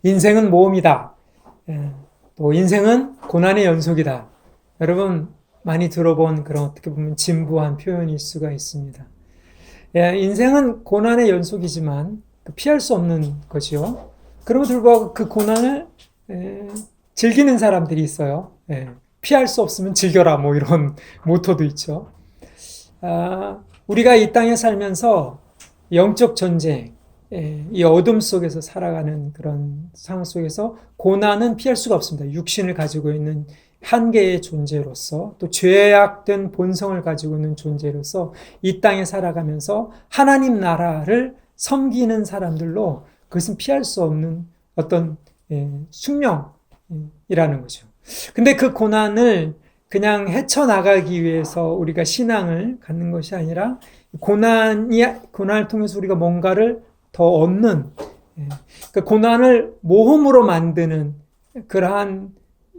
인생은 모험이다. 또 인생은 고난의 연속이다. 여러분 많이 들어본 그런 어떻게 보면 진부한 표현일 수가 있습니다. 인생은 고난의 연속이지만 피할 수 없는 것이요. 그럼에도 불구하고 그 고난을 즐기는 사람들이 있어요. 피할 수 없으면 즐겨라 뭐 이런 모토도 있죠. 우리가 이 땅에 살면서 영적 전쟁, 이 어둠 속에서 살아가는 그런 상황 속에서 고난은 피할 수가 없습니다. 육신을 가지고 있는 한계의 존재로서 또 죄악된 본성을 가지고 있는 존재로서 이 땅에 살아가면서 하나님 나라를 섬기는 사람들로 그것은 피할 수 없는 어떤 숙명이라는 거죠. 근데 그 고난을 그냥 헤쳐나가기 위해서 우리가 신앙을 갖는 것이 아니라 고난을 통해서 우리가 뭔가를 더 얻는, 그 고난을 모험으로 만드는 그러한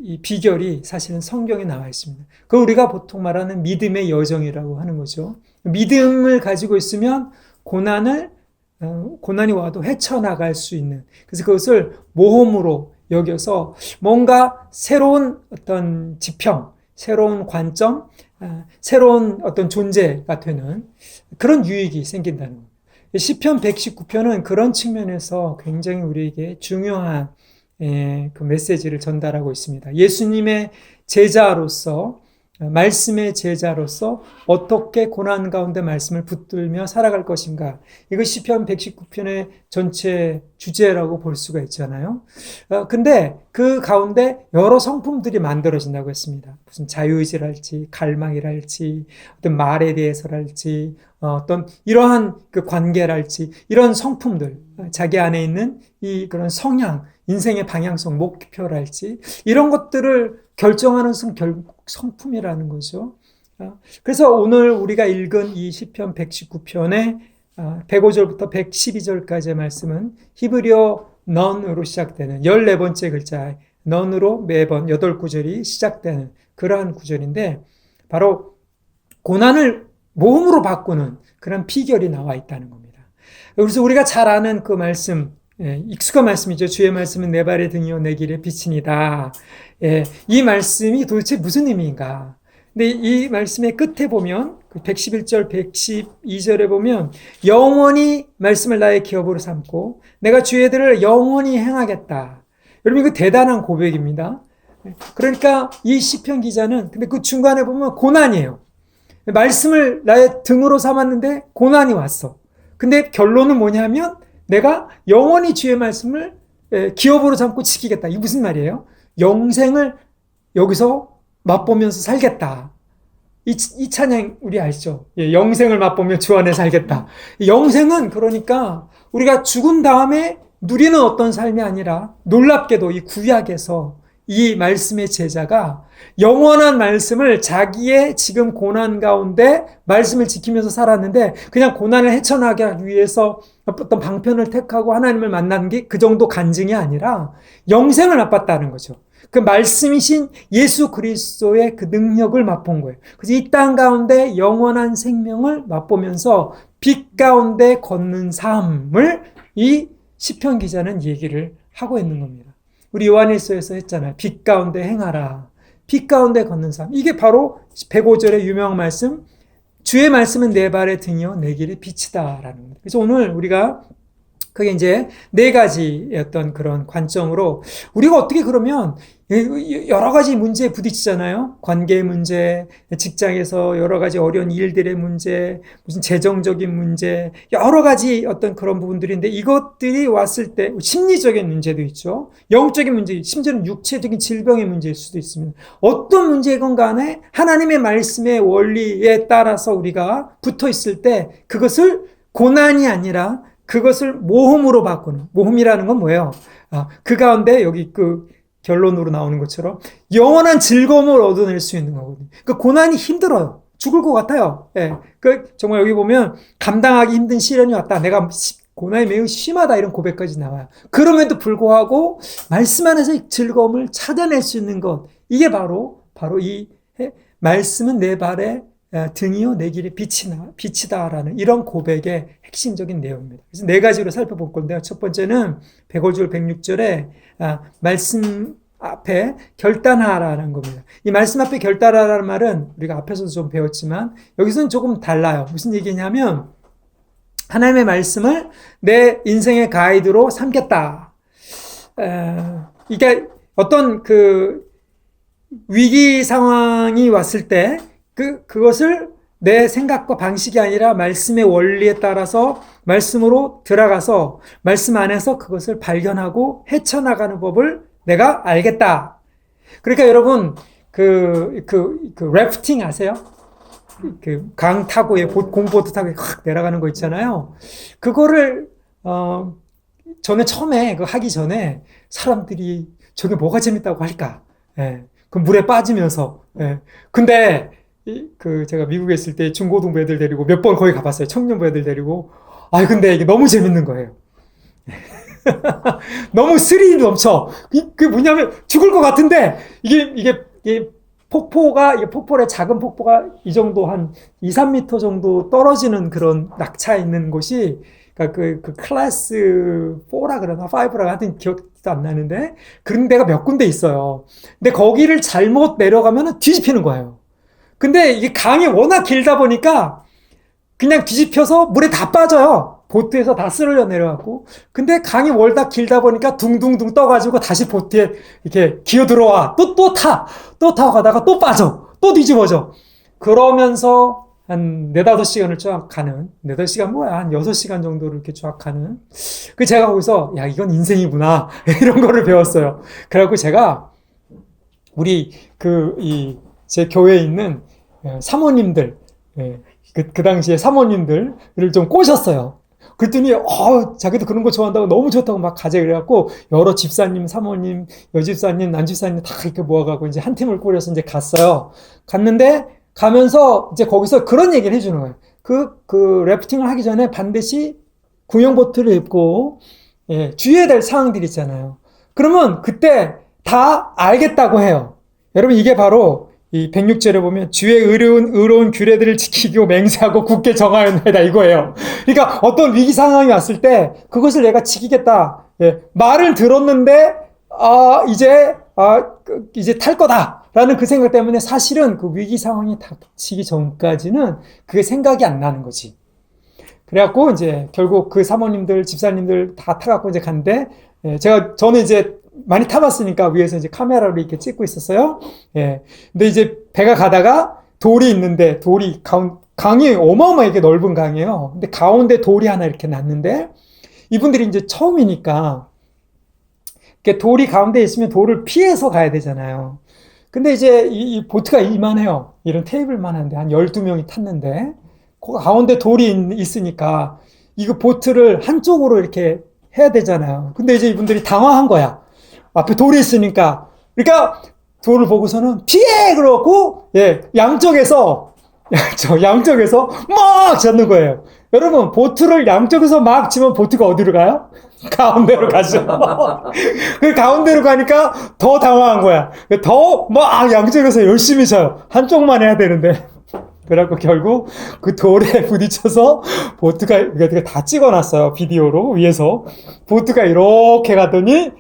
이 비결이 사실은 성경에 나와 있습니다. 그 우리가 보통 말하는 믿음의 여정이라고 하는 거죠. 믿음을 가지고 있으면 고난이 와도 헤쳐나갈 수 있는, 그래서 그것을 모험으로 여겨서 뭔가 새로운 어떤 지평, 새로운 관점, 새로운 어떤 존재가 되는 그런 유익이 생긴다는 겁니다. 시편 119편은 그런 측면에서 굉장히 우리에게 중요한 그 메시지를 전달하고 있습니다. 예수님의 제자로서, 말씀의 제자로서 어떻게 고난 가운데 말씀을 붙들며 살아갈 것인가. 이거 시편 119편의 전체 주제라고 볼 수가 있잖아요. 근데 그 가운데 여러 성품들이 만들어진다고 했습니다. 무슨 자유의지랄지, 갈망이랄지, 어떤 말에 대해서랄지, 어떤 이러한 그 관계랄지, 이런 성품들, 자기 안에 있는 이 그런 성향, 인생의 방향성, 목표랄지, 이런 것들을 결정하는 성품이라는 거죠. 그래서 오늘 우리가 읽은 이 시편 119편의 105절부터 112절까지의 말씀은 히브리어 넌으로 시작되는 14번째 글자 넌으로 매번 8구절이 시작되는 그러한 구절인데, 바로 고난을 모험으로 바꾸는 그런 비결이 나와 있다는 겁니다. 그래서 우리가 잘 아는 그 말씀, 익숙한 말씀이죠. 주의 말씀은 내 발의 등이요 내 길의 빛이니이다. 이 말씀이 도대체 무슨 의미인가? 근데 이 말씀의 끝에 보면 111절, 112절에 보면 영원히 말씀을 나의 기업으로 삼고 내가 주의 들을 영원히 행하겠다. 여러분 이거 대단한 고백입니다. 그러니까 이 시편 기자는 근데 그 중간에 보면 고난이에요. 말씀을 나의 등으로 삼았는데 고난이 왔어. 근데 결론은 뭐냐면 내가 영원히 주의 말씀을 기업으로 삼고 지키겠다. 이게 무슨 말이에요? 영생을 여기서 맛보면서 살겠다. 이 찬양 우리 아시죠? 영생을 맛보며 주 안에 살겠다. 영생은 그러니까 우리가 죽은 다음에 누리는 어떤 삶이 아니라 놀랍게도 이 구약에서 이 말씀의 제자가 영원한 말씀을 자기의 지금 고난 가운데 말씀을 지키면서 살았는데 그냥 고난을 헤쳐나가기 하기 위해서 어떤 방편을 택하고 하나님을 만난 게 그 정도 간증이 아니라 영생을 맛봤다는 거죠. 그 말씀이신 예수 그리스도의 그 능력을 맛본 거예요. 그래서 이 땅 가운데 영원한 생명을 맛보면서 빛 가운데 걷는 삶을 이 시편 기자는 얘기를 하고 있는 겁니다. 우리 요한일서에서 했잖아요. 빛 가운데 행하라. 빛 가운데 걷는 삶. 이게 바로 105절의 유명한 말씀, 주의 말씀은 내 발의 등이요 내 길의 빛이다라는 겁니다. 그래서 오늘 우리가 그게 이제 네 가지의 어떤 그런 관점으로 우리가 어떻게 그러면 여러 가지 문제에 부딪히잖아요. 관계의 문제, 직장에서 여러 가지 어려운 일들의 문제, 무슨 재정적인 문제, 여러 가지 어떤 그런 부분들인데 이것들이 왔을 때 심리적인 문제도 있죠. 영적인 문제, 심지어는 육체적인 질병의 문제일 수도 있습니다. 어떤 문제건 간에 하나님의 말씀의 원리에 따라서 우리가 붙어 있을 때 그것을 고난이 아니라 그것을 모험으로 바꾸는, 모험이라는 건 뭐예요? 그 가운데 여기 그 결론으로 나오는 것처럼 영원한 즐거움을 얻어낼 수 있는 거거든요. 그 고난이 힘들어요. 죽을 것 같아요. 정말 여기 보면 감당하기 힘든 시련이 왔다. 내가 고난이 매우 심하다. 이런 고백까지 나와요. 그럼에도 불구하고 말씀 안에서 즐거움을 찾아낼 수 있는 것. 이게 바로 이 말씀은 내 발의 등이요 내 길의 빛이다라는 이런 고백의 핵심적인 내용입니다. 그래서 네 가지로 살펴볼 건데요. 첫 번째는 105절 106절에 말씀 앞에 결단하라는 겁니다. 이 말씀 앞에 결단하라는 말은 우리가 앞에서도 좀 배웠지만 여기서는 조금 달라요. 무슨 얘기냐면 하나님의 말씀을 내 인생의 가이드로 삼겠다. 이게 어떤 그 위기 상황이 왔을 때 그것을 내 생각과 방식이 아니라 말씀의 원리에 따라서 말씀으로 들어가서 말씀 안에서 그것을 발견하고 헤쳐나가는 법을 내가 알겠다. 그러니까 여러분 그 래프팅 아세요? 그 강 타고 공보트 타고 확 내려가는 거 있잖아요. 그거를 저는 처음에 그 하기 전에 사람들이 저게 뭐가 재밌다고 할까? 예. 그 물에 빠지면서. 예. 근데 제가 미국에 있을 때 중고등부 애들 데리고 몇 번 거기 가봤어요. 청년부 애들 데리고. 근데 이게 너무 재밌는 거예요. 너무 스릴이 넘쳐. 그게 뭐냐면 죽을 것 같은데 이게 폭포의 작은 폭포가 이 정도 한 2, 3m 정도 떨어지는 그런 낙차 있는 곳이 그러니까 그 클래스 4라 그러나 5라 하여튼 기억도 안 나는데 그런 데가 몇 군데 있어요. 근데 거기를 잘못 내려가면 뒤집히는 거예요. 근데 이게 강이 워낙 길다 보니까 그냥 뒤집혀서 물에 다 빠져요. 보트에서 다 쓸려 내려갔고. 근데 강이 월다 길다 보니까 둥둥둥 떠가지고 다시 보트에 이렇게 기어 들어와. 또 타고 가다가 또 빠져. 또 뒤집어져. 그러면서 한 4, 5시간을 쫙 가는, 4, 5시간 뭐야, 한 6시간 정도를 이렇게 쫙 가는. 제가 거기서, 야, 이건 인생이구나. 이런 거를 배웠어요. 그래갖고 제가, 제 교회에 있는 사모님들, 그 당시에 사모님들을 좀 꼬셨어요. 그랬더니, 자기도 그런 거 좋아한다고 너무 좋다고 막 가재 그래갖고, 여러 집사님, 사모님, 여집사님, 남집사님 다 이렇게 모아가고 이제 한 팀을 꾸려서 이제 갔어요. 갔는데, 가면서 이제 거기서 그런 얘기를 해주는 거예요. 그 래프팅을 하기 전에 반드시 구명보트를 입고, 주의해야 될 사항들이 있잖아요. 그러면 그때 다 알겠다고 해요. 여러분, 이게 바로 이 106절에 보면 주의 의로운 규례들을 지키고 맹세하고 굳게 정하였나이다 이거예요. 그러니까 어떤 위기 상황이 왔을 때 그것을 내가 지키겠다. 말을 들었는데 이제 탈 거다라는 그 생각 때문에 사실은 그 위기 상황이 닥치기 전까지는 그게 생각이 안 나는 거지. 그래갖고 이제 결국 그 사모님들, 집사님들 다 타갖고 이제 갔는데 저는 이제 많이 타봤으니까 위에서 이제 카메라로 이렇게 찍고 있었어요. 근데 이제 배가 가다가 돌이 있는데 강이 어마어마하게 넓은 강이에요. 근데 가운데 돌이 하나 이렇게 났는데 이분들이 이제 처음이니까 이렇게 돌이 가운데 있으면 돌을 피해서 가야 되잖아요. 근데 이제 이 보트가 이만해요. 이런 테이블만 한데 한 12명이 탔는데 그 가운데 돌이 있으니까 이거 보트를 한쪽으로 이렇게 해야 되잖아요. 근데 이제 이분들이 당황한 거야. 앞에 돌이 있으니까. 그러니까 돌을 보고서는 피해! 그러고 양쪽에서 막 잡는 거예요. 여러분, 보트를 양쪽에서 막 치면 보트가 어디로 가요? 가운데로 가죠. 그 가운데로 가니까 더 당황한 거야. 더 막 양쪽에서 열심히 쳐요. 한쪽만 해야 되는데. 그래갖고 결국 그 돌에 부딪혀서 보트가 다 찍어놨어요. 비디오로 위에서. 보트가 이렇게 가더니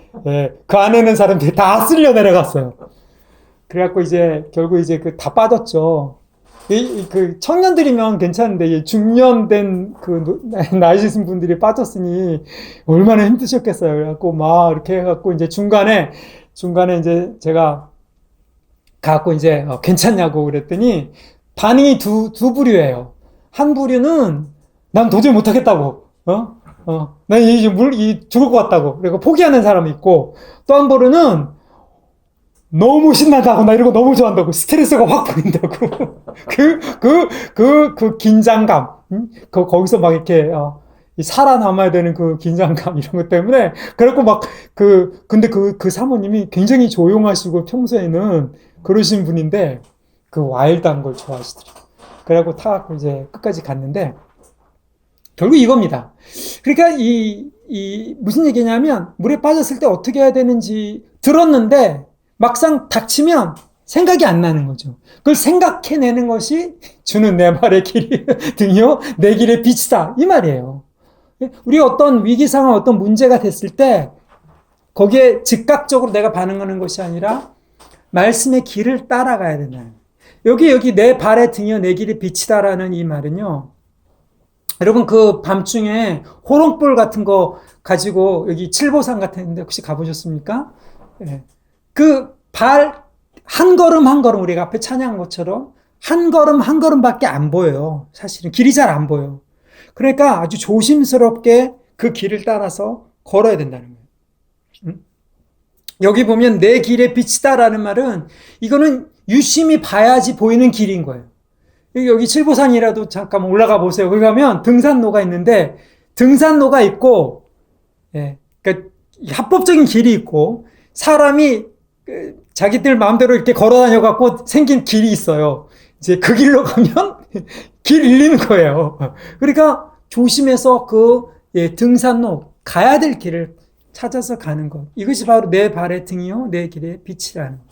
그 안에 있는 사람들이 다 쓸려 내려갔어요. 그래갖고 결국 다 빠졌죠. 그 청년들이면 괜찮은데 중년된 나이 드신 분들이 빠졌으니 얼마나 힘드셨겠어요. 그래갖고 막 이렇게 해갖고 이제 중간에 이제 제가 가갖고 이제 괜찮냐고 그랬더니 반응이 두 부류예요. 한 부류는 난 도저히 못하겠다고, 난 죽을 것 같다고. 그리고 포기하는 사람이 있고, 또 한 부류는 너무 신나다고, 나 이런 거 너무 좋아한다고, 스트레스가 확 풀린다고. 그 긴장감, 거기서 막 이렇게, 살아남아야 되는 그 긴장감, 이런 것 때문에. 그래갖고 근데 그 사모님이 굉장히 조용하시고 평소에는 그러신 분인데, 그 와일드한 걸 좋아하시더라고요. 그래갖고 타갖고 이제 끝까지 갔는데, 결국 이겁니다. 그러니까 무슨 얘기냐면, 물에 빠졌을 때 어떻게 해야 되는지 들었는데, 막상 닥치면 생각이 안 나는 거죠. 그걸 생각해내는 것이 주는 내 발의 길이 등이요 내 길의 빛이다 이 말이에요. 우리 어떤 위기 상황, 어떤 문제가 됐을 때 거기에 즉각적으로 내가 반응하는 것이 아니라 말씀의 길을 따라가야 된다. 여기 내 발의 등이요 내 길의 빛이다라는 이 말은요. 여러분 그 밤중에 호롱불 같은 거 가지고 여기 칠보산 같은 데 혹시 가보셨습니까? 예. 그 발 한 걸음 한 걸음 우리가 앞에 찬양한 것처럼 한 걸음 한 걸음밖에 안 보여요. 사실은 길이 잘 안 보여. 그러니까 아주 조심스럽게 그 길을 따라서 걸어야 된다는 거예요. 여기 보면 내 길의 빛이다라는 말은 이거는 유심히 봐야지 보이는 길인 거예요. 여기 칠보산이라도 잠깐 올라가 보세요. 거기 가면 등산로가 있는데 등산로가 있고, 예, 그러니까 합법적인 길이 있고 사람이 자기들 마음대로 이렇게 걸어 다녀갖고 생긴 길이 있어요. 이제 그 길로 가면 길 잃는 거예요. 그러니까 조심해서 그 등산로 가야 될 길을 찾아서 가는 것. 이것이 바로 내 발의 등이요 내 길의 빛이라는 것.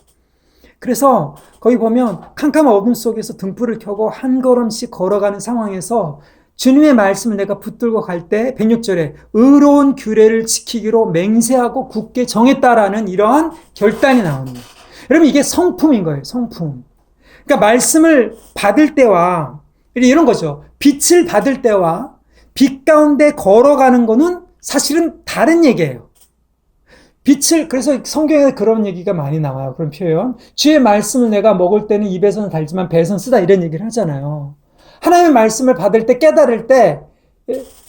그래서 거기 보면 캄캄한 어둠 속에서 등불을 켜고 한 걸음씩 걸어가는 상황에서 주님의 말씀을 내가 붙들고 갈 때 106절에 의로운 규례를 지키기로 맹세하고 굳게 정했다라는 이러한 결단이 나오는 거예요. 여러분 이게 성품인 거예요. 성품. 그러니까 말씀을 받을 때와 이런 거죠. 빛을 받을 때와 빛 가운데 걸어가는 거는 사실은 다른 얘기예요. 빛을, 그래서 성경에 그런 얘기가 많이 나와요. 그런 표현. 주의 말씀을 내가 먹을 때는 입에서는 달지만 배에서는 쓰다 이런 얘기를 하잖아요. 하나님의 말씀을 받을 때 깨달을 때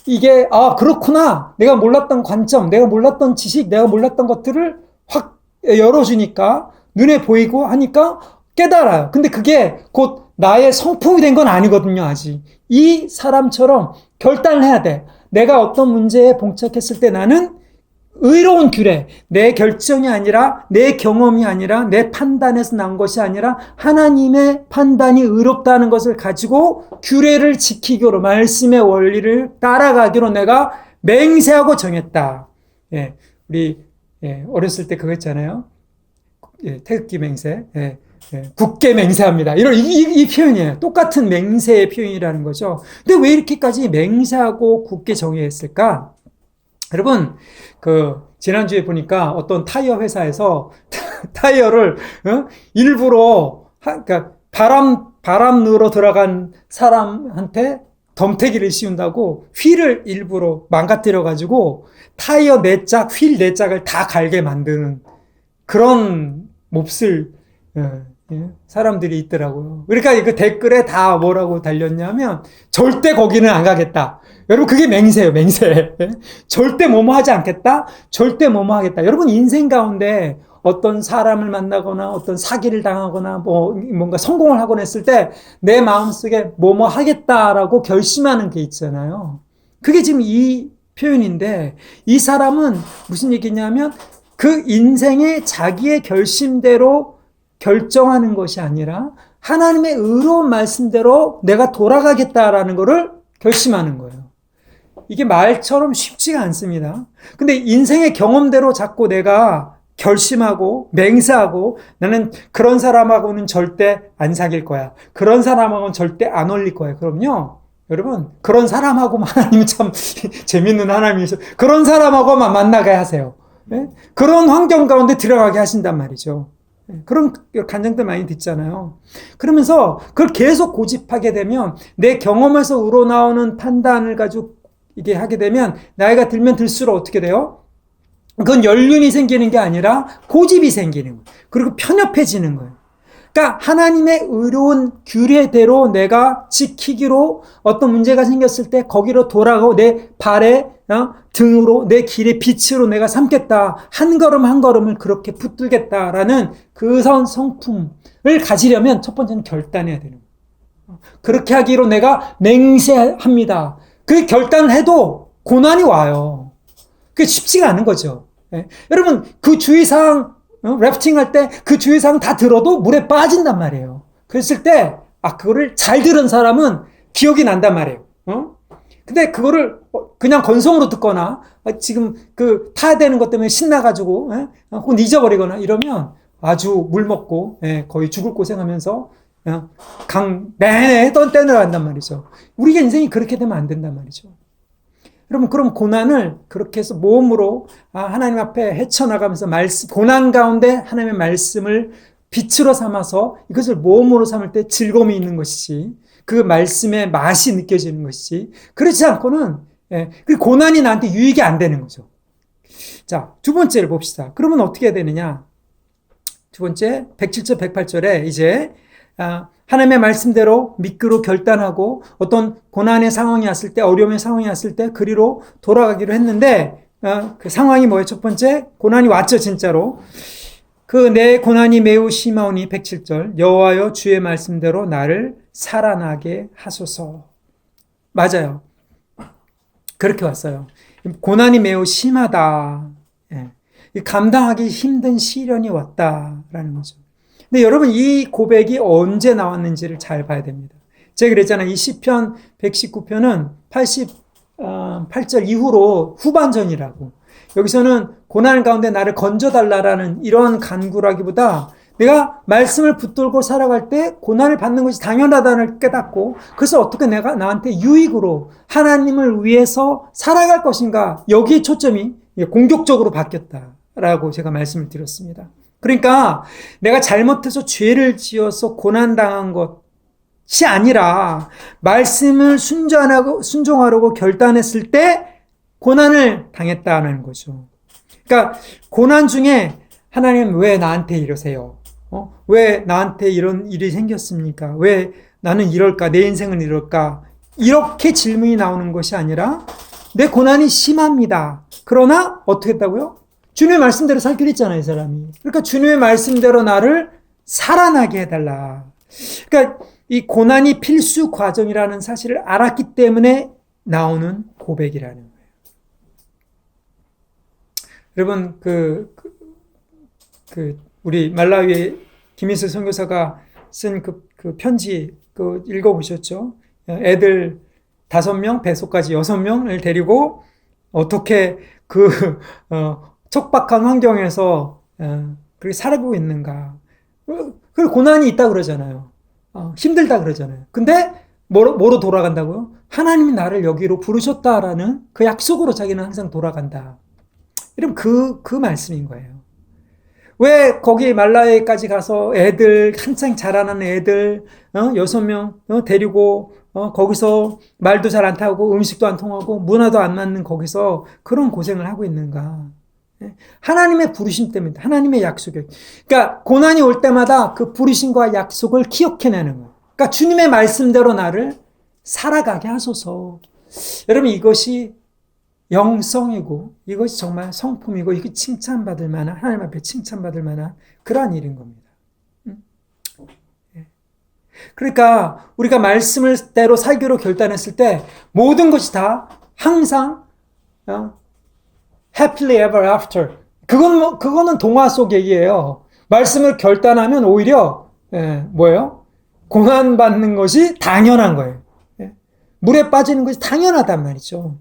이게 그렇구나. 내가 몰랐던 관점, 내가 몰랐던 지식, 내가 몰랐던 것들을 확 열어주니까 눈에 보이고 하니까 깨달아요. 근데 그게 곧 나의 성품이 된 건 아니거든요. 아직. 이 사람처럼 결단을 해야 돼. 내가 어떤 문제에 봉착했을 때 나는 의로운 규례, 내 결정이 아니라 내 경험이 아니라 내 판단에서 난 것이 아니라 하나님의 판단이 의롭다는 것을 가지고 규례를 지키기로 말씀의 원리를 따라가기로 내가 맹세하고 정했다. 예, 우리 어렸을 때 그거 했잖아요. 태극기 맹세, 굳게 맹세합니다. 이런 이 표현이에요. 똑같은 맹세의 표현이라는 거죠. 근데 왜 이렇게까지 맹세하고 굳게 정했을까? 여러분, 지난주에 보니까 어떤 타이어 회사에서 타이어를, 일부러, 그러니까 바람 넣으러 들어간 사람한테 덤태기를 씌운다고 휠을 일부러 망가뜨려가지고 타이어 휠 4짝을 다 갈게 만드는 그런 몹쓸, 사람들이 있더라고요. 그러니까 그 댓글에 다 뭐라고 달렸냐면, 절대 거기는 안 가겠다. 여러분, 그게 맹세예요, 맹세. 절대 뭐뭐 하지 않겠다? 절대 뭐뭐 하겠다. 여러분, 인생 가운데 어떤 사람을 만나거나 어떤 사기를 당하거나 뭔가 성공을 하거나 했을 때 내 마음속에 뭐뭐 하겠다라고 결심하는 게 있잖아요. 그게 지금 이 표현인데, 이 사람은 무슨 얘기냐면 그 인생의 자기의 결심대로 결정하는 것이 아니라 하나님의 의로운 말씀대로 내가 돌아가겠다라는 것을 결심하는 거예요. 이게 말처럼 쉽지가 않습니다. 근데 인생의 경험대로 자꾸 내가 결심하고 맹세하고 나는 그런 사람하고는 절대 안 사귈 거야. 그런 사람하고는 절대 안 어울릴 거야. 그럼요. 여러분, 그런 사람하고 하나님은 참 재밌는 하나님이셔. 그런 사람하고만 만나게 하세요. 네? 그런 환경 가운데 들어가게 하신단 말이죠. 그런 간증들 많이 듣잖아요. 그러면서 그걸 계속 고집하게 되면 내 경험에서 우러나오는 판단을 가지고 이게 하게 되면 나이가 들면 들수록 어떻게 돼요? 그건 연륜이 생기는 게 아니라 고집이 생기는 거예요. 그리고 편협해지는 거예요. 그러니까 하나님의 의로운 규례대로 내가 지키기로 어떤 문제가 생겼을 때 거기로 돌아가고 내 발에 등으로 내 길의 빛으로 내가 삼겠다. 한 걸음 한 걸음을 그렇게 붙들겠다라는 그 성품을 가지려면 첫 번째는 결단해야 되는 거예요. 그렇게 하기로 내가 맹세합니다. 그 결단을 해도 고난이 와요. 그게 쉽지가 않은 거죠. 여러분 그 주의사항 래프팅할 때 그 주의사항 다 들어도 물에 빠진단 말이에요. 그랬을 때 그거를 잘 들은 사람은 기억이 난단 말이에요. 근데 그거를 그냥 건성으로 듣거나 지금 타야 되는 것 때문에 신나가지고 혹은 잊어버리거나 이러면 아주 물 먹고 거의 죽을 고생하면서 강 내내 떠내려간단 말이죠. 우리가 인생이 그렇게 되면 안 된단 말이죠. 여러분, 그럼 고난을 그렇게 해서 모험으로 하나님 앞에 헤쳐나가면서 고난 가운데 하나님의 말씀을 빛으로 삼아서 이것을 모험으로 삼을 때 즐거움이 있는 것이지, 그 말씀의 맛이 느껴지는 것이지, 그렇지 않고는 그 고난이 나한테 유익이 안 되는 거죠. 자, 두 번째를 봅시다. 그러면 어떻게 해야 되느냐? 두 번째, 107절, 108절에 이제 하나님의 말씀대로 믿기로 결단하고 어떤 고난의 상황이 왔을 때, 어려움의 상황이 왔을 때 그리로 돌아가기로 했는데, 그 상황이 뭐예요? 첫 번째, 고난이 왔죠, 진짜로. 그 내 고난이 매우 심하오니 107절, 여호와여 주의 말씀대로 나를 살아나게 하소서. 맞아요. 그렇게 왔어요. 고난이 매우 심하다. 감당하기 힘든 시련이 왔다라는 거죠. 근데 여러분, 이 고백이 언제 나왔는지를 잘 봐야 됩니다. 제가 그랬잖아요. 이 시편 119편은 88절 이후로 후반전이라고. 여기서는 고난 가운데 나를 건져달라라는 이런 간구라기보다 내가 말씀을 붙들고 살아갈 때 고난을 받는 것이 당연하다는 깨닫고, 그래서 어떻게 내가 나한테 유익으로 하나님을 위해서 살아갈 것인가, 여기에 초점이 공격적으로 바뀌었다라고 제가 말씀을 드렸습니다. 그러니까 내가 잘못해서 죄를 지어서 고난당한 것이 아니라 말씀을 순종하려고 결단했을 때 고난을 당했다는 거죠. 그러니까 고난 중에 하나님 왜 나한테 이러세요? 왜 나한테 이런 일이 생겼습니까? 왜 나는 이럴까? 내 인생은 이럴까? 이렇게 질문이 나오는 것이 아니라 내 고난이 심합니다. 그러나 어떻게 했다고요? 주님의 말씀대로 살기로 했잖아요, 이 사람이. 그러니까 주님의 말씀대로 나를 살아나게 해달라. 그러니까 이 고난이 필수 과정이라는 사실을 알았기 때문에 나오는 고백이라는 거예요. 여러분, 우리 말라위의 김희수 선교사가 쓴 그 편지, 읽어보셨죠? 애들 5명, 뱃속까지 6명을 데리고 어떻게 척박한 환경에서 그렇게 살아가고 있는가. 그리고 고난이 있다 그러잖아요. 힘들다 그러잖아요. 근데 뭐로 돌아간다고요? 하나님이 나를 여기로 부르셨다라는 그 약속으로 자기는 항상 돌아간다. 이러면 그 말씀인 거예요. 왜 거기 말라에까지 가서 애들, 한창 자라는 애들 6명 데리고 거기서 말도 잘 안 타고 음식도 안 통하고 문화도 안 맞는 거기서 그런 고생을 하고 있는가? 하나님의 부르심 때문에, 하나님의 약속이. 그러니까 고난이 올 때마다 그 부르심과 약속을 기억해내는 거예요. 그러니까 주님의 말씀대로 나를 살아가게 하소서. 여러분, 이것이 영성이고 이것이 정말 성품이고 이게 칭찬받을 만한, 하나님 앞에 칭찬받을 만한 그러한 일인 겁니다. 그러니까 우리가 말씀대로 살기로 결단했을 때 모든 것이 다 항상 happily ever after. 그거는 동화 속 얘기예요. 말씀을 결단하면 오히려 뭐예요? 고난받는 것이 당연한 거예요. 물에 빠지는 것이 당연하단 말이죠.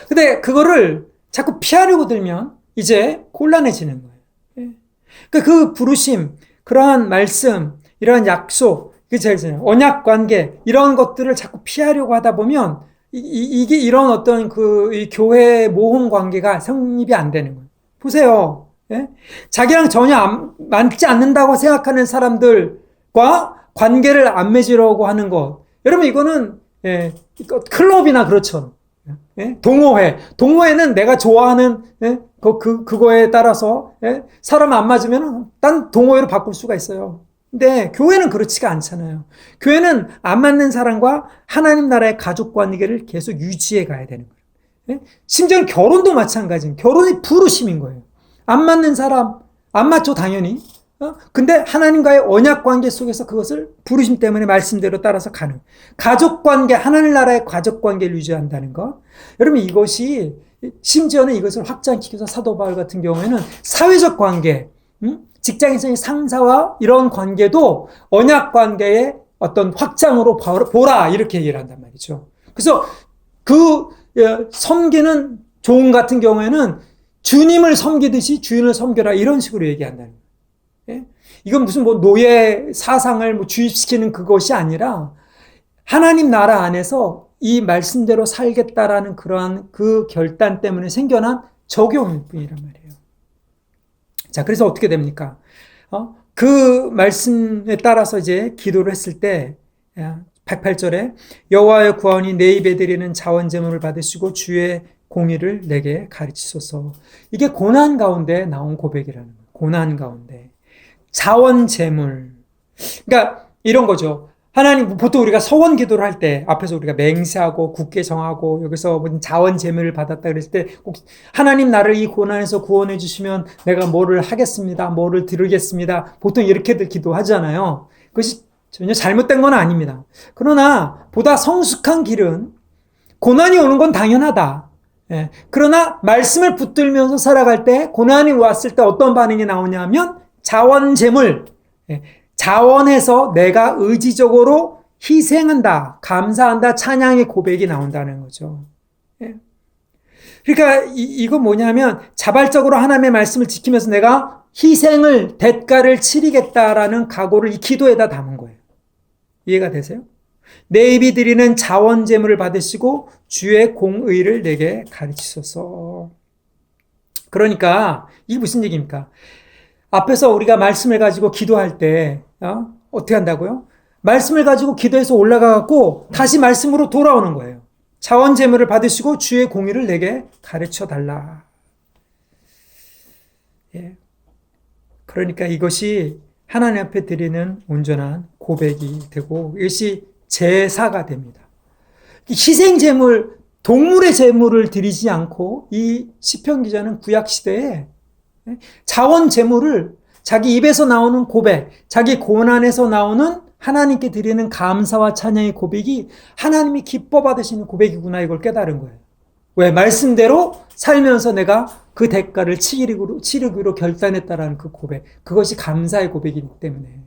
근데 그거를 자꾸 피하려고 들면 이제 곤란해지는 거예요. 그 부르심, 그러한 말씀, 이러한 약속, 언약 관계, 이런 것들을 자꾸 피하려고 하다 보면 이게 이런 어떤 이 교회 모험 관계가 성립이 안 되는 거예요. 보세요. 자기랑 전혀 맞지 않는다고 생각하는 사람들과 관계를 안 맺으려고 하는 것. 여러분, 이거는 클럽이나 그렇죠. 동호회는 내가 좋아하는 그거에 따라서 사람 안 맞으면 딴 동호회로 바꿀 수가 있어요. 근데 교회는 그렇지가 않잖아요. 교회는 안 맞는 사람과 하나님 나라의 가족 관계를 계속 유지해 가야 되는 거예요. 심지어 결혼도 마찬가지예요. 결혼이 부르심인 거예요. 안 맞는 사람 안 맞죠, 당연히. 근데 하나님과의 언약 관계 속에서 그것을 부르심 때문에 말씀대로 따라서 가는 가족 관계, 하나님 나라의 가족 관계를 유지한다는 것. 여러분, 이것이 심지어는 이것을 확장시켜서 사도 바울 같은 경우에는 사회적 관계, 직장에서의 상사와 이런 관계도 언약 관계의 어떤 확장으로 보라, 이렇게 얘기를 한단 말이죠. 그래서 섬기는 종 같은 경우에는 주님을 섬기듯이 주인을 섬겨라 이런 식으로 얘기한다는 거예요. 예? 이건 무슨 뭐 노예 사상을 뭐 주입시키는 그것이 아니라 하나님 나라 안에서 이 말씀대로 살겠다라는 그러한 그 결단 때문에 생겨난 적용일 뿐이란 말이에요. 자, 그래서 어떻게 됩니까? 그 말씀에 따라서 이제 기도를 했을 때 108절에 여호와의 구하오니 내 입에 드리는 자원 제물을 받으시고 주의 공의를 내게 가르치소서. 이게 고난 가운데 나온 고백이라는 거예요. 고난 가운데 자원 제물. 그러니까 이런 거죠. 하나님, 보통 우리가 서원 기도를 할 때 앞에서 우리가 맹세하고 굳게 정하고 여기서 자원 제물을 받았다 그랬을 때 꼭 하나님 나를 이 고난에서 구원해 주시면 내가 뭐를 하겠습니다. 뭐를 드리겠습니다. 보통 이렇게들 기도하잖아요. 그것이 전혀 잘못된 건 아닙니다. 그러나 보다 성숙한 길은 고난이 오는 건 당연하다. 예. 그러나 말씀을 붙들면서 살아갈 때 고난이 왔을 때 어떤 반응이 나오냐면 자원 제물, 자원해서 내가 의지적으로 희생한다, 감사한다, 찬양의 고백이 나온다는 거죠. 그러니까 이거 뭐냐면 자발적으로 하나님의 말씀을 지키면서 내가 희생을, 대가를 치르겠다라는 각오를 이 기도에다 담은 거예요. 이해가 되세요? 내 입이 드리는 자원 제물을 받으시고 주의 공의를 내게 가르치소서. 그러니까 이게 무슨 얘기입니까? 앞에서 우리가 말씀을 가지고 기도할 때 어떻게 한다고요? 말씀을 가지고 기도해서 올라가고 다시 말씀으로 돌아오는 거예요. 자원 제물을 받으시고 주의 공의를 내게 가르쳐 달라. 예. 그러니까 이것이 하나님 앞에 드리는 온전한 고백이 되고 이것이 제사가 됩니다. 희생 제물, 동물의 제물을 드리지 않고 이 시편 기자는 구약 시대에 자원 제물을 자기 입에서 나오는 고백, 자기 고난에서 나오는 하나님께 드리는 감사와 찬양의 고백이 하나님이 기뻐 받으시는 고백이구나 이걸 깨달은 거예요. 왜? 말씀대로 살면서 내가 그 대가를 치르기로 결단했다라는 그 고백, 그것이 감사의 고백이기 때문에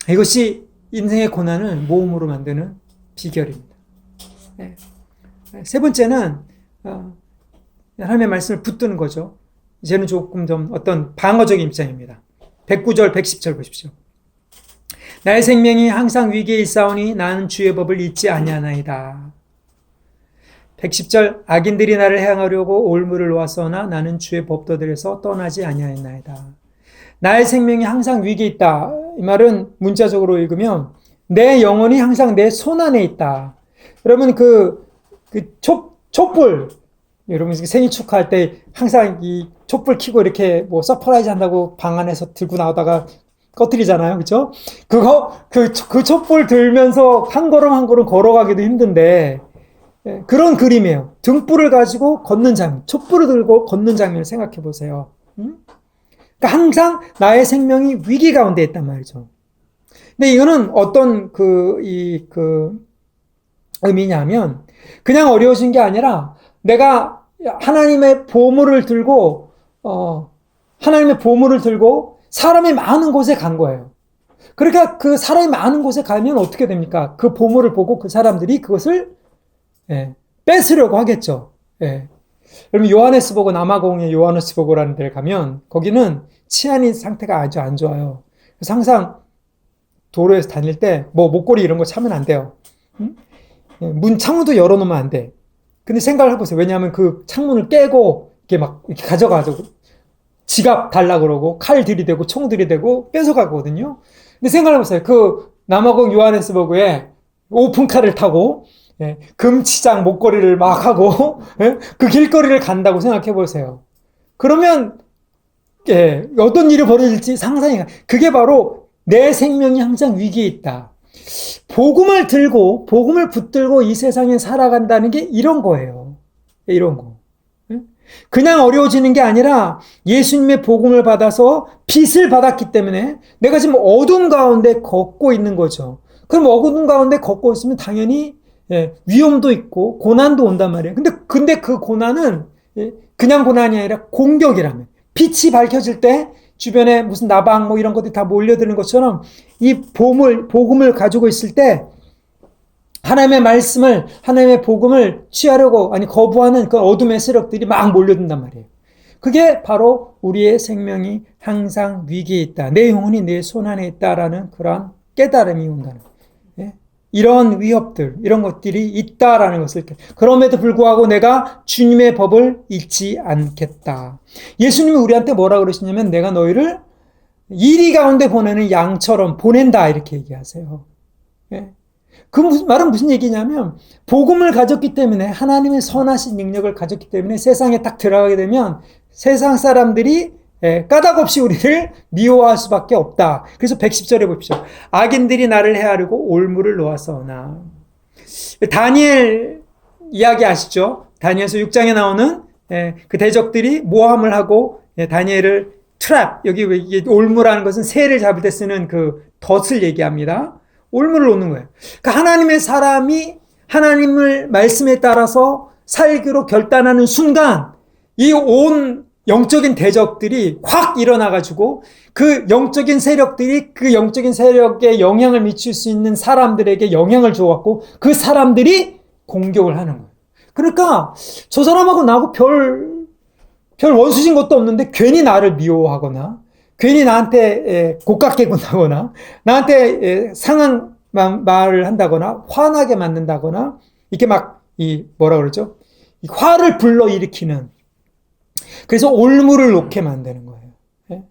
이것이 인생의 고난을 모험으로 만드는 비결입니다. 세 번째는 하나님의 말씀을 붙드는 거죠. 이제는 조금 좀 어떤 방어적인 입장입니다. 109절, 110절 보십시오. 나의 생명이 항상 위기에 있사오니 나는 주의 법을 잊지 아니하나이다. 110절, 악인들이 나를 향하려고 올무를 놓았으나 나는 주의 법도들에서 떠나지 아니하였나이다. 나의 생명이 항상 위기에 있다. 이 말은 문자적으로 읽으면 내 영혼이 항상 내 손 안에 있다. 여러분 촛불, 여러분 생일 축하할 때 항상 이 촛불 켜고 이렇게 뭐 서프라이즈 한다고 방 안에서 들고 나오다가 꺼뜨리잖아요. 그렇죠? 그 촛불 들면서 한 걸음 한 걸음 걸어가기도 힘든데 그런 그림이에요. 등불을 가지고 걷는 장면, 촛불을 들고 걷는 장면을 생각해 보세요. 그러니까 항상 나의 생명이 위기 가운데 있단 말이죠. 근데 이거는 어떤 의미냐면 그냥 어려워진 게 아니라 내가 하나님의 보물을 들고 사람이 많은 곳에 간 거예요. 그러니까 그 사람이 많은 곳에 가면 어떻게 됩니까? 그 보물을 보고 그 사람들이 그것을 뺏으려고 하겠죠. 여러분 요하네스버그, 남아공의 요하네스버그라는 데를 가면 거기는 치안인 상태가 아주 안 좋아요. 그래서 항상 도로에서 다닐 때 뭐 목걸이 이런 거 차면 안 돼요. 문 창문도 열어놓으면 안 돼. 근데 생각을 해보세요. 왜냐하면 그 창문을 깨고 이렇게 가져가지고 지갑 달라 그러고 칼 들이대고 총 들이대고 뺏어가거든요. 근데 생각해보세요. 그 남아공 요하네스버그에 오픈카를 타고 금치장 목걸이를 막 하고 그 길거리를 간다고 생각해보세요. 그러면 어떤 일이 벌어질지 상상이 가. 그게 바로 내 생명이 항상 위기에 있다. 복음을 붙들고 이 세상에 살아간다는 게 이런 거예요. 이런 거. 그냥 어려워지는 게 아니라 예수님의 복음을 받아서 빛을 받았기 때문에 내가 지금 어둠 가운데 걷고 있는 거죠. 그럼 어둠 가운데 걷고 있으면 당연히 위험도 있고 고난도 온단 말이에요. 근데 그 고난은 그냥 고난이 아니라 공격이라면 빛이 밝혀질 때 주변에 무슨 나방 뭐 이런 것들이 다 몰려드는 것처럼 이 복음을 가지고 있을 때 하나님의 말씀을, 하나님의 복음을 취하려고, 거부하는 그 어둠의 세력들이 막 몰려든단 말이에요. 그게 바로 우리의 생명이 항상 위기에 있다. 내 영혼이 내 손 안에 있다라는 그러한 깨달음이 온다는 거예요. 예? 이런 위협들, 이런 것들이 있다라는 것을, 그럼에도 불구하고 내가 주님의 법을 잃지 않겠다. 예수님이 우리한테 뭐라 그러시냐면, 내가 너희를 이리 가운데 보내는 양처럼 보낸다, 이렇게 얘기하세요. 예? 그 말은 무슨 얘기냐면, 복음을 가졌기 때문에, 하나님의 선하신 능력을 가졌기 때문에 세상에 딱 들어가게 되면 세상 사람들이 까닭없이 우리를 미워할 수밖에 없다. 그래서 110절에 보십시오. 악인들이 나를 헤아리고 올무를 놓았사오나. 다니엘 이야기 아시죠? 다니엘서 6장에 나오는 그 대적들이 모함을 하고 다니엘을 트랩, 여기 올무라는 것은 새를 잡을 때 쓰는 그 덫을 얘기합니다. 올무를 놓는 거예요. 그러니까 하나님의 사람이 하나님을 말씀에 따라서 살기로 결단하는 순간 이 온 영적인 대적들이 확 일어나가지고 그 영적인 세력들이 그 영적인 세력에 영향을 미칠 수 있는 사람들에게 영향을 주어갖고 그 사람들이 공격을 하는 거예요. 그러니까 저 사람하고 나하고 별 원수진 것도 없는데 괜히 나를 미워하거나 괜히 나한테 고깝게 군다거나 나한테 상한 말을 한다거나 화나게 만든다거나 이렇게 막 뭐라 그러죠? 이 화를 불러일으키는, 그래서 올무를 놓게 만드는 거예요. 예?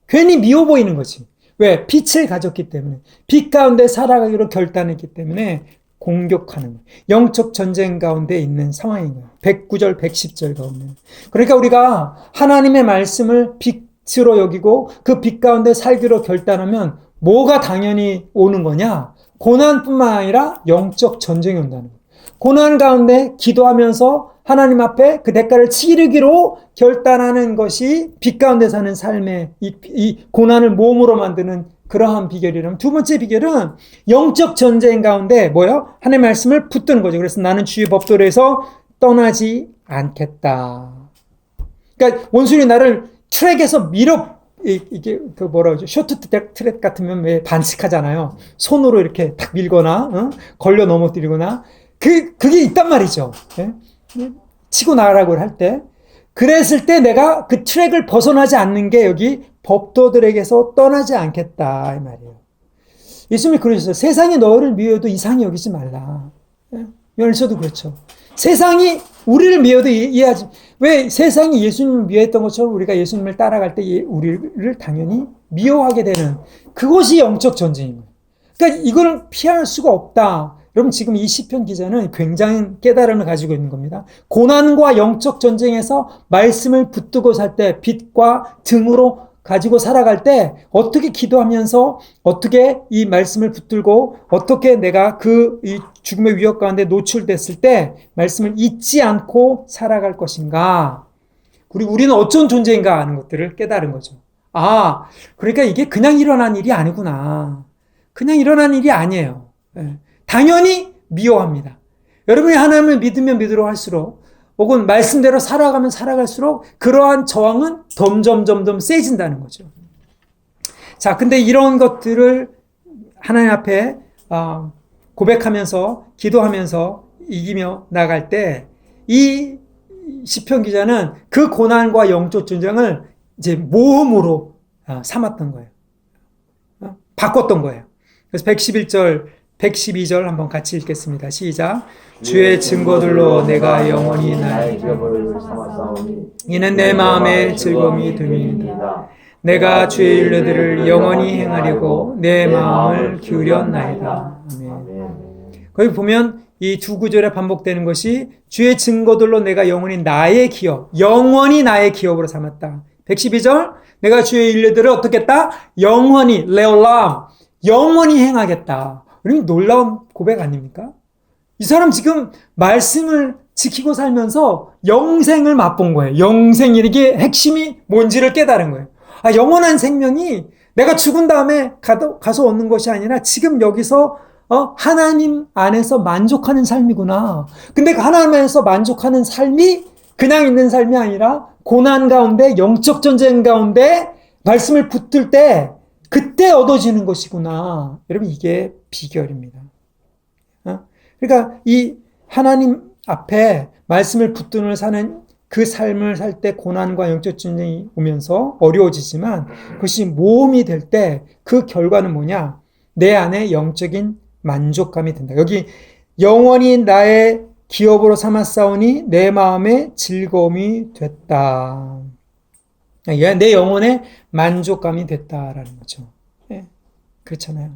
괜히 미워 보이는 거지. 왜? 빛을 가졌기 때문에, 빛 가운데 살아가기로 결단했기 때문에 공격하는 거예요. 영적 전쟁 가운데 있는 상황인 거예요. 109절, 110절 가운데. 그러니까 우리가 하나님의 말씀을 빛으로 여기고 그 빛 가운데 살기로 결단하면 뭐가 당연히 오는 거냐? 고난뿐만 아니라 영적 전쟁이 온다는 거예요. 고난 가운데 기도하면서 하나님 앞에 그 대가를 치르기로 결단하는 것이 빛 가운데 사는 삶의 이 고난을 모험으로 만드는 그러한 비결이라면, 두 번째 비결은 영적 전쟁 가운데 뭐요? 하나님의 말씀을 붙드는 거죠. 그래서 나는 주의 법도에서 떠나지 않겠다. 그러니까 원수들이 나를 트랙에서 이게 그 뭐라 그러죠? 쇼트트랙 같으면 왜 반칙하잖아요. 손으로 이렇게 탁 밀거나 걸려 넘어뜨리거나 그게 있단 말이죠. 예? 치고 나가라고 할 때, 그랬을 때 내가 그 트랙을 벗어나지 않는 게 여기 법도들에게서 떠나지 않겠다 이 말이에요. 예수님이 그러셨어요. 세상이 너를 미워도 이상히 여기지 말라. 요한일서도 그렇죠. 세상이 우리를 미워도 이해하지. 왜? 세상이 예수님을 미워했던 것처럼 우리가 예수님을 따라갈 때 우리를 당연히 미워하게 되는 그것이 영적 전쟁입니다. 그러니까 이걸 피할 수가 없다. 여러분, 지금 이 시편 기자는 굉장히 깨달음을 가지고 있는 겁니다. 고난과 영적 전쟁에서 말씀을 붙들고 살 때, 빛과 등으로 가지고 살아갈 때 어떻게 기도하면서 어떻게 이 말씀을 붙들고 어떻게 내가 이 죽음의 위협 가운데 노출됐을 때 말씀을 잊지 않고 살아갈 것인가. 우리는 어떤 존재인가 하는 것들을 깨달은 거죠. 그러니까 이게 그냥 일어난 일이 아니구나. 그냥 일어난 일이 아니에요. 당연히 미워합니다. 여러분이 하나님을 믿으면 믿으러 할수록, 혹은 말씀대로 살아가면 살아갈수록 그러한 저항은 점점 세진다는 거죠. 자, 근데 이런 것들을 하나님 앞에 고백하면서 기도하면서 이기며 나갈 때 이 시편 기자는 그 고난과 영적 전쟁을 이제 모험으로 삼았던 거예요. 바꿨던 거예요. 그래서 111절 112절 한번 같이 읽겠습니다. 시작. 주의 증거들로 내가 영원히 나의 기업을 삼았사오니 이는 내 마음에 즐거움이 됨이니이다. 내가 주의 율례들을 영원히 행하려고 내 마음을 기울였나이다. 아멘. 거기 보면 이 두 구절에 반복되는 것이 주의 증거들로 내가 영원히 나의 기업으로 삼았다. 112절 내가 주의 율례들을 어떻게 했다? 영원히 레올람 영원히 행하겠다. 여러분, 놀라운 고백 아닙니까? 이 사람 지금 말씀을 지키고 살면서 영생을 맛본 거예요. 영생이게 핵심이 뭔지를 깨달은 거예요. 영원한 생명이 내가 죽은 다음에 가서 얻는 것이 아니라 지금 여기서 하나님 안에서 만족하는 삶이구나. 근데 그 하나님 안에서 만족하는 삶이 그냥 있는 삶이 아니라 고난 가운데, 영적 전쟁 가운데 말씀을 붙들 때 그때 얻어지는 것이구나. 여러분, 이게 비결입니다. 그러니까 이 하나님 앞에 말씀을 붙들어 사는 그 삶을 살 때 고난과 영적 전쟁이 오면서 어려워지지만 그것이 모험이 될 때 그 결과는 뭐냐? 내 안에 영적인 만족감이 된다. 여기 영원히 나의 기업으로 삼았사오니 내 마음에 즐거움이 됐다. 내 영혼의 만족감이 됐다라는 거죠. 네, 그렇잖아요.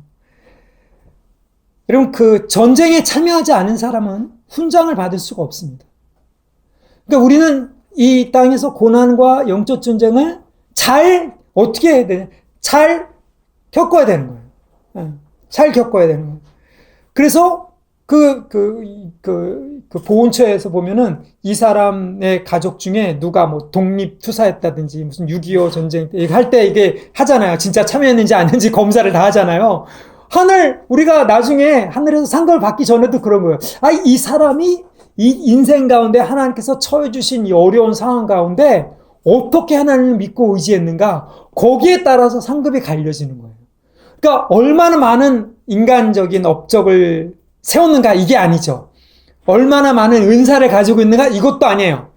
여러분, 그 전쟁에 참여하지 않은 사람은 훈장을 받을 수가 없습니다. 그러니까 우리는 이 땅에서 고난과 영적 전쟁을 어떻게 해야 되냐? 잘 겪어야 되는 거예요. 잘 겪어야 되는 거예요. 그래서 보훈처에서 보면은 이 사람의 가족 중에 누가 뭐 독립투사였다든지 무슨 6.25 전쟁 할 때 이게 하잖아요. 진짜 참여했는지 안 했는지 검사를 다 하잖아요. 우리가 나중에 하늘에서 상급을 받기 전에도 그런 거예요. 이 사람이 이 인생 가운데 하나님께서 처해주신 이 어려운 상황 가운데 어떻게 하나님을 믿고 의지했는가? 거기에 따라서 상급이 갈려지는 거예요. 그러니까 얼마나 많은 인간적인 업적을 세웠는가? 이게 아니죠. 얼마나 많은 은사를 가지고 있는가? 이것도 아니에요.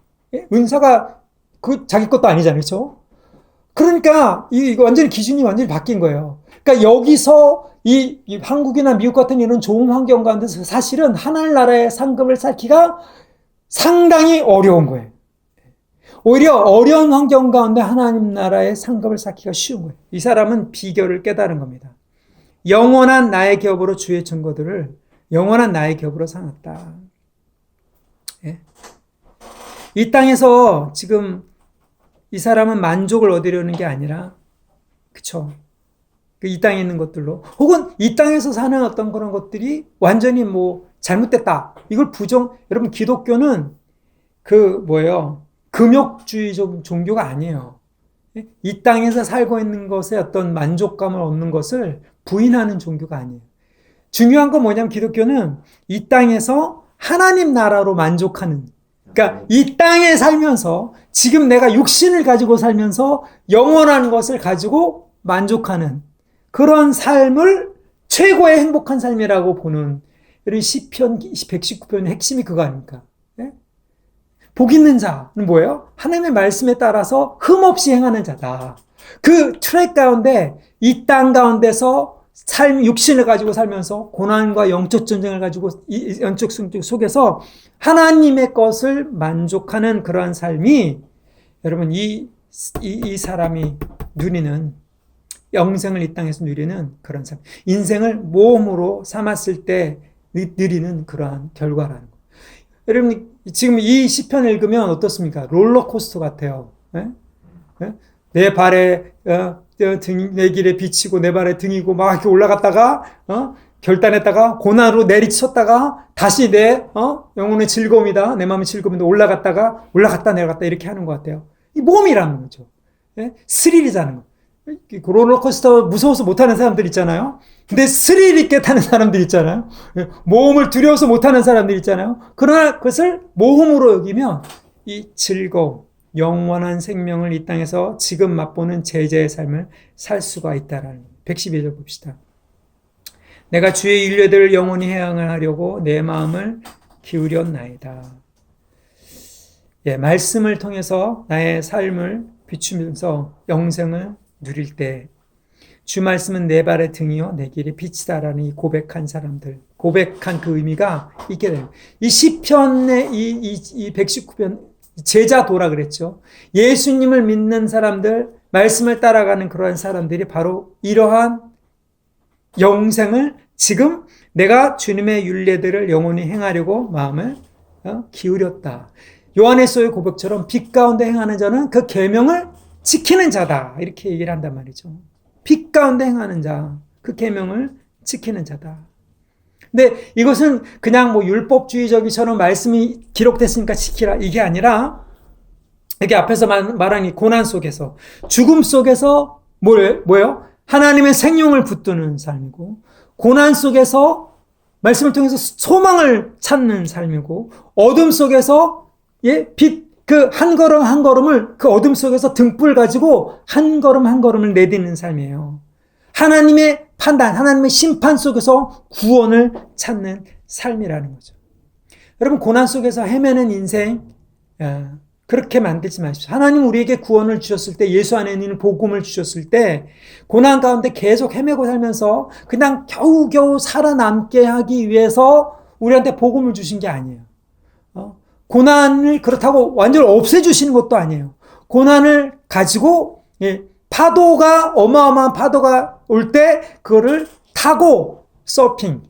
은사가 자기 것도 아니잖아요. 그렇죠? 그러니까 이거 완전히 기준이 완전히 바뀐 거예요. 그러니까 여기서 이 한국이나 미국 같은 이런 좋은 환경 가운데서 사실은 하나님 나라의 상급을 쌓기가 상당히 어려운 거예요. 오히려 어려운 환경 가운데 하나님 나라의 상급을 쌓기가 쉬운 거예요. 이 사람은 비결을 깨달은 겁니다. 영원한 나의 기업으로 주의 증거들을 영원한 나의 기업으로 삼았다. 예? 이 땅에서 지금 이 사람은 만족을 얻으려는 게 아니라, 그쵸? 이 땅에 있는 것들로, 혹은 이 땅에서 사는 어떤 그런 것들이 완전히 잘못됐다. 이걸 여러분, 기독교는 금욕주의적 종교가 아니에요. 이 땅에서 살고 있는 것에 어떤 만족감을 얻는 것을 부인하는 종교가 아니에요. 중요한 건 뭐냐면 기독교는 이 땅에서 하나님 나라로 만족하는, 그러니까 이 땅에 살면서 지금 내가 육신을 가지고 살면서 영원한 것을 가지고 만족하는 그런 삶을 최고의 행복한 삶이라고 보는 이런 시편 119편의 핵심이 그거 아닙니까? 네? 복 있는 자는 뭐예요? 하나님의 말씀에 따라서 흠없이 행하는 자다. 그 트랙 가운데 이 땅 가운데서 육신을 가지고 살면서 고난과 영적 전쟁을 가지고 영적 성격 속에서 하나님의 것을 만족하는 그러한 삶이 여러분 이 사람이 누리는 영생을 이 땅에서 누리는 그런 삶, 인생을 모험으로 삼았을 때 누리는 그러한 결과라는 거. 여러분 지금 이 시편을 읽으면 어떻습니까? 롤러코스터 같아요. 네? 네? 내 발에 내 길에 비치고 내 발에 등이고 막 이렇게 올라갔다가 결단했다가 고난으로 내리쳤다가 다시 내 영혼의 즐거움이다, 내 마음의 즐거움인데 올라갔다 내려갔다 이렇게 하는 것 같아요. 이 모험이라는 거죠. 예? 스릴이라는 거. 롤러코스터 무서워서 못하는 사람들 있잖아요. 근데 스릴 있게 타는 사람들 있잖아요. 모험을 두려워서 못하는 사람들 있잖아요. 그러나 그것을 모험으로 여기면 이 즐거움, 영원한 생명을 이 땅에서 지금 맛보는 제자의 삶을 살 수가 있다라는 112절 봅시다. 내가 주의 율례들을 영원히 해양을 하려고 내 마음을 기울였나이다. 예, 말씀을 통해서 나의 삶을 비추면서 영생을 누릴 때 주 말씀은 내 발의 등이요 내 길의 빛이다라는 이 고백한 사람들, 고백한 그 의미가 있게 돼요. 이 시편의 이 119편 제자도라 그랬죠. 예수님을 믿는 사람들, 말씀을 따라가는 그러한 사람들이 바로 이러한 영생을 지금 내가 주님의 율례들을 영원히 행하려고 마음을 기울였다. 요한에서의 고백처럼 빛 가운데 행하는 자는 그 계명을 지키는 자다. 이렇게 얘기를 한단 말이죠. 빛 가운데 행하는 자, 그 계명을 지키는 자다. 근데 이것은 그냥 율법주의적이처럼 말씀이 기록됐으니까 지키라 이게 아니라 여기 앞에서 말한 이 고난 속에서 죽음 속에서 뭐예요? 하나님의 생명을 붙드는 삶이고 고난 속에서 말씀을 통해서 소망을 찾는 삶이고 어둠 속에서 빛 그 한 걸음 한 걸음을 그 어둠 속에서 등불 가지고 한 걸음 한 걸음을 내딛는 삶이에요. 하나님의 판단, 하나님의 심판 속에서 구원을 찾는 삶이라는 거죠. 여러분, 고난 속에서 헤매는 인생 그렇게 만들지 마십시오. 하나님 우리에게 구원을 주셨을 때, 예수 안에 있는 복음을 주셨을 때 고난 가운데 계속 헤매고 살면서 그냥 겨우겨우 살아남게 하기 위해서 우리한테 복음을 주신 게 아니에요. 고난을 그렇다고 완전히 없애주시는 것도 아니에요. 고난을 가지고 파도가, 어마어마한 파도가 올 때 그거를 타고 서핑,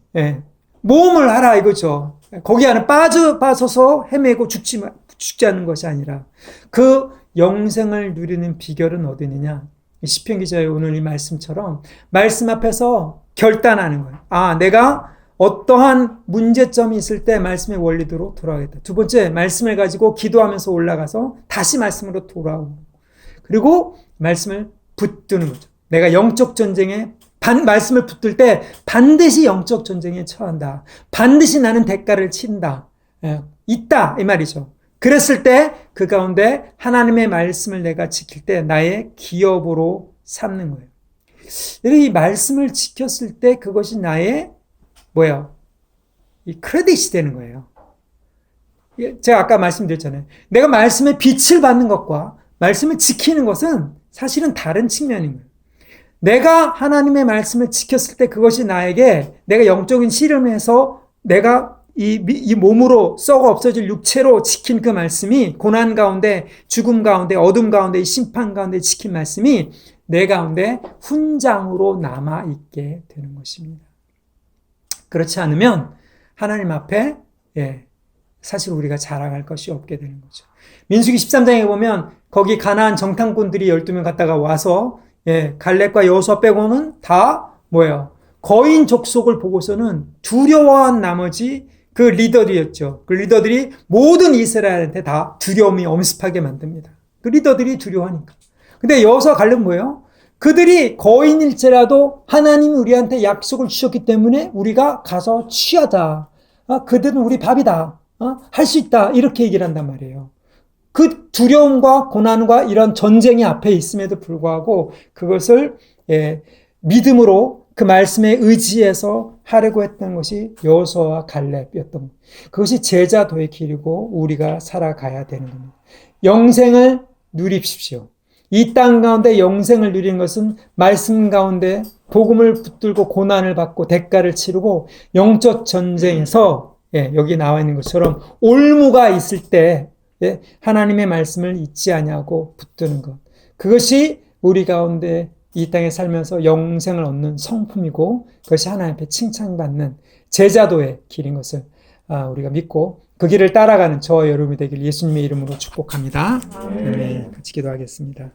모험을 하라 이거죠. 거기 안에 빠져서 헤매고 죽지 않는 것이 아니라 그 영생을 누리는 비결은 어디 있느냐? 시편 기자의 오늘 이 말씀처럼 말씀 앞에서 결단하는 거예요. 아, 내가 어떠한 문제점이 있을 때 말씀의 원리대로 돌아가겠다. 두 번째, 말씀을 가지고 기도하면서 올라가서 다시 말씀으로 돌아오고, 그리고 말씀을 붙드는 거죠. 내가 영적 전쟁에 말씀을 붙들 때 반드시 영적 전쟁에 처한다. 반드시 나는 대가를 친다. 있다 이 말이죠. 그랬을 때 그 가운데 하나님의 말씀을 내가 지킬 때 나의 기업으로 삼는 거예요. 이 말씀을 지켰을 때 그것이 나의 이 크레딧이 되는 거예요. 제가 아까 말씀드렸잖아요. 내가 말씀의 빛을 받는 것과 말씀을 지키는 것은 사실은 다른 측면인 거예요. 내가 하나님의 말씀을 지켰을 때 그것이 나에게 내가 영적인 씨름을 해서 내가 이 몸으로 썩어 없어질 육체로 지킨 그 말씀이 고난 가운데, 죽음 가운데, 어둠 가운데, 심판 가운데 지킨 말씀이 내 가운데 훈장으로 남아있게 되는 것입니다. 그렇지 않으면 하나님 앞에 사실 우리가 자랑할 것이 없게 되는 거죠. 민수기 13장에 보면 거기 가나안 정탐꾼들이 12명 갔다가 와서 갈렙과 여호수아 빼고는 다 거인 족속을 보고서는 두려워한 나머지 그 리더들이었죠. 그 리더들이 모든 이스라엘한테 다 두려움이 엄습하게 만듭니다. 그 리더들이 두려워하니까. 근데 여호수아 갈렙은 뭐예요? 그들이 거인일지라도 하나님이 우리한테 약속을 주셨기 때문에 우리가 가서 취하자. 그들은 우리 밥이다. 할 수 있다. 이렇게 얘기를 한단 말이에요. 그 두려움과 고난과 이런 전쟁이 앞에 있음에도 불구하고 그것을 믿음으로 그 말씀에 의지해서 하려고 했던 것이 여호수아와 갈렙이었던 것. 그것이 제자도의 길이고 우리가 살아가야 되는 겁니다. 영생을 누립십시오. 이 땅 가운데 영생을 누리는 것은 말씀 가운데 복음을 붙들고 고난을 받고 대가를 치르고 영적 전쟁에서 여기 나와 있는 것처럼 올무가 있을 때 하나님의 말씀을 잊지 아니하고 붙드는 것. 그것이 우리 가운데 이 땅에 살면서 영생을 얻는 성품이고 그것이 하나님 앞에 칭찬받는 제자도의 길인 것을 우리가 믿고 그 길을 따라가는 저와 여러분이 되길 예수님의 이름으로 축복합니다. 같이 기도하겠습니다.